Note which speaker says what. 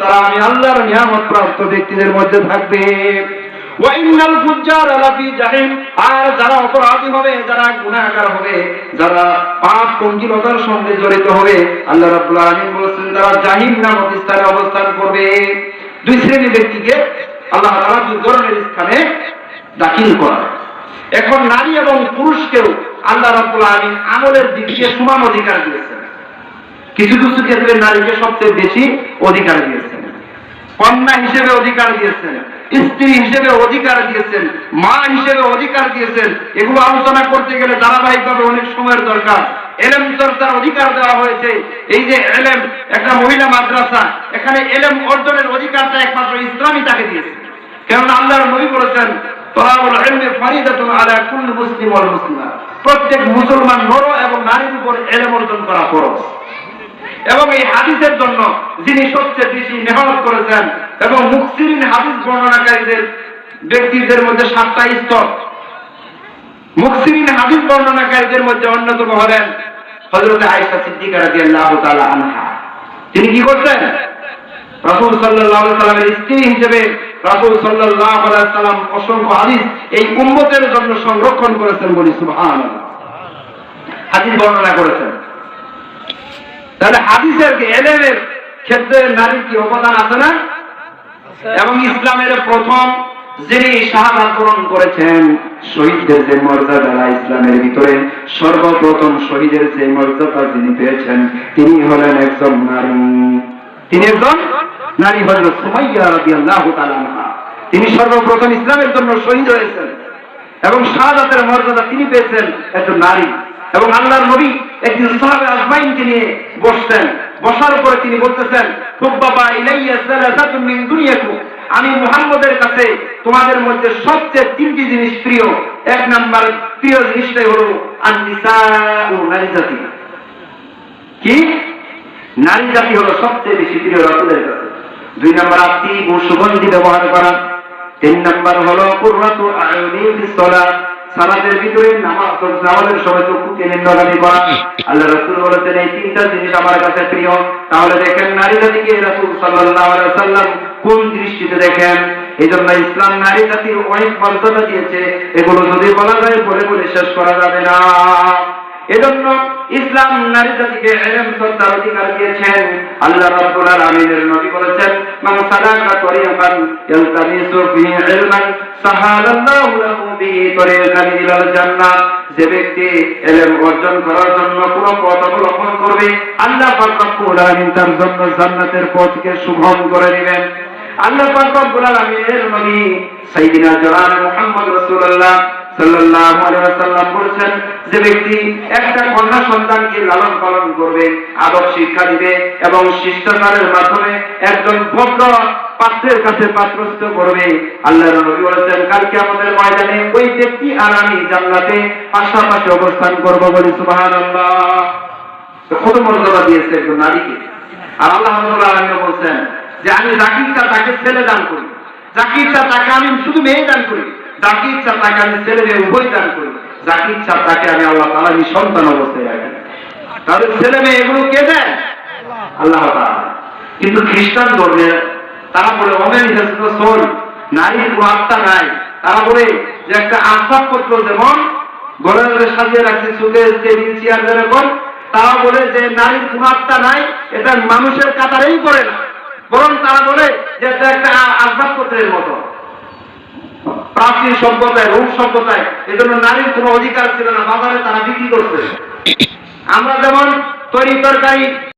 Speaker 1: তারা আমি আল্লাহর নিয়ামত প্রাপ্ত ব্যক্তিদের মধ্যে থাকবে। ওয়াইনাল ফুজ্জার লাফি জাহিম, আর যারা অপরাধী হবে, যারা গুনাহগার হবে, যারা পাপ পঙ্কিলতার সঙ্গে জড়িত হবে, আল্লাহ রাব্বুল আলামিন বলেছেন তারা জাহিম নামক স্থানে অবস্থান করবে। দুই শ্রেণীর ব্যক্তিকে আল্লাহ তাআলা দুই ধরনের স্থানে দাখিল করায়। এখন নারী এবং পুরুষকেও আল্লাহ রাব্বুল আলামিন আমলের দিক দিয়ে সমান অধিকার দিয়েছেন। কিছু কিছু ক্ষেত্রে নারীকে সবচেয়ে বেশি অধিকার দিয়েছেন, কন্যা হিসেবে অধিকার দিয়েছেন, স্ত্রী হিসেবে অধিকার দিয়েছেন, মা হিসেবে অধিকার দিয়েছেন। এগুলো আলোচনা করতে গেলে ধারাবাহিকভাবে অনেক সময়ের দরকার। এলেম চর্চার অধিকার দেওয়া হয়েছে। এই যে এলেম, একটা মহিলা মাদ্রাসা, এখানে এলেম অর্জনের অধিকারটা একমাত্র ইসলামই তাকে দিয়েছে। কেননা আল্লাহর নবী বলেছেন তলাবুল ইলমি ফারিদাতুন আলা কুল্লি মুসলিম ওয়াল মুসলিমা, প্রত্যেক মুসলমান নর এবং নারীর উপর এলেম অর্জন করা ফরজ। এবং এই হাদিসের জন্য যিনি সবচেয়ে বেশি মেহনত করেছেন এবং মুফসিরিন হাদিস বর্ণনাকারীদের ব্যক্তিদের মধ্যে 7টা স্তর, মুফসিরিন হাদিস বর্ণনাকারীদের মধ্যে অন্যতম হলেন হযরত আয়েশা সিদ্দিকা রাদিয়াল্লাহু তাআলা আনহা। তিনি কি করতেন? রাসূল সাল্লাল্লাহু আলাইহি সাল্লামের স্ত্রী হিসেবে রাসূল সাল্লাল্লাহু আলাইহি সাল্লাম অসংখ্য হাদিস এই উম্মতের জন্য সংরক্ষণ করেছেন, বলি সুবহানাল্লাহ। হাদিস বর্ণনা করেছেন। তাহলে হাদিসের এলেমের ক্ষেত্রে নারীর কি অবদান আছে না? এবং ইসলামের প্রথম যিনি শাহাদাত বরণ করেছেন, শহীদদের যে মর্যাদা ইসলামের ভিতরে সর্বপ্রথম শহীদের যে মর্যাদা যিনি পেয়েছেন, তিনি হলেন একজন নারী। তিনি একজন নারী, হযরত সুমাইয়া রাদিয়াল্লাহু তাআলা আনহা। তিনি সর্বপ্রথম ইসলামের জন্য শহীদ হয়েছেন এবং শাহাদাতের মর্যাদা তিনি পেয়েছেন একজন নারী। এবং আল্লাহর নবী একদিন সাহাবে আজমাইনকে নিয়ে বসতেন, বসার পরে তিনি বলতেছেন হুব্বাবা ইলাইয়া সালাসাতুন মিন দুনিয়াকুম, আমি মুহাম্মদের কাছে তোমাদের মধ্যে সবচেয়ে 3টি জিনিস প্রিয়। 1 নাম্বার প্রিয় জিনিসটাই হলো আন-নিসাউ, নারী জাতি। কি? নারী জাতি হলো সবচেয়ে বেশি প্রিয় রাসূলের কাছে। 2 নাম্বার আত্মীয় সুগন্ধি ব্যবহার করা। 3 নাম্বার হলো কুররাতু আয়ুনি ফিস সালাত, সালাতের ভিতরে নামাজের সময় চক্ষু টেনে নড়ানি করা। আল্লাহ রাসূল বলেছেন এই 3টা জিনিস আমার কাছে প্রিয়। তাহলে দেখেন নারী জাতিকে রাসূল সাল্লাল্লাহু আলাইহি ওয়াসাল্লাম কোন দৃষ্টিতে দেখেন। এইজন্য ইসলাম নারী জাতির অনেক মর্যাদা দিয়েছে, এগুলো যদি বলা যায় বলে বলে শেষ করা যাবে না। এজন্য ইসলাম নারী জাতিকে ইলম চর্চার অধিকার দিয়েছেন। আল্লাহ রাব্বুল আলামিনের নবী বলেছেন মান সালাকা তরিকান ইয়ালতামিসু ফিহি ইলমান সাহালাল্লাহু লাহু বিহি তরিকান ইলাল জান্নাহ, যে ব্যক্তি ইলম অর্জন করার জন্য কোন পথ অবলম্বন করবে, আল্লাহ পাক রব্বুল আলামিন তার জন্য জান্নাতের পথকে সুগম করে দিবেন। আল্লাহ পাক রব্বুল আলামিনের নবী সাইয়্যিদিনা জনাব মুহাম্মদ রাসূলুল্লাহ সাল্লাল্লাহু আলাইহি ওয়াসাল্লাম বলেছেন যে ব্যক্তি একটা কন্যা সন্তানকে লালন পালন করবে, আদব শিক্ষা দিবে এবং শিষ্টাচারের মাধ্যমে একজন ভদ্র পাত্রের কাছে পাত্রস্থ করবে, আল্লাহর নবী বলেছেন কাল কিয়ামতের ময়দানে ওই ব্যক্তি আর আমি জান্নাতে পাশাপাশি অবস্থান করব, বলি সুবহানাল্লাহ। কত মর্যাদা দিয়েছে একজন নারীকে। আর আল্লাহ রাব্বুল আলামিন বলেন যে আমি যাকে ইচ্ছা তাকে ছেলে দান করি, যাকে ইচ্ছা তাকে আমি শুধু মেয়ে দান করি, যাকে ইচ্ছা তাকে আমি ছেলে মেয়ে উভয় দান করি, যাকে ইচ্ছা তাকে আমি আল্লাহ তাআলা সন্তান অবস্থায় রাখি। তাহলে ছেলে মেয়ে এগুলো কে দেন? আল্লাহ তাআলা। কিন্তু খ্রিস্টান ধর্মের তারা বলে অর্গানাইজেশন নারীর কোনো আত্মা নাই। তারা বলে যে একটা আসবাবপত্র যেমন ঘরে ঘরে সাজিয়ে রাখছে, সুকেস টেবিল চেয়ার যেরকম, তারা বলে যে নারীর কোনো আত্মা নাই, এটা মানুষের কাতারেই পড়ে না, বরং তারা বলে যে এটা একটা আসবাবপত্রের মতো। প্রাচীন সভ্যতায়, রোম সভ্যতায় এজন্য নারীর কোনো অধিকার ছিল না, বাজারে তারা বিক্রি করছে। আমরা যেমন তরি তরকারি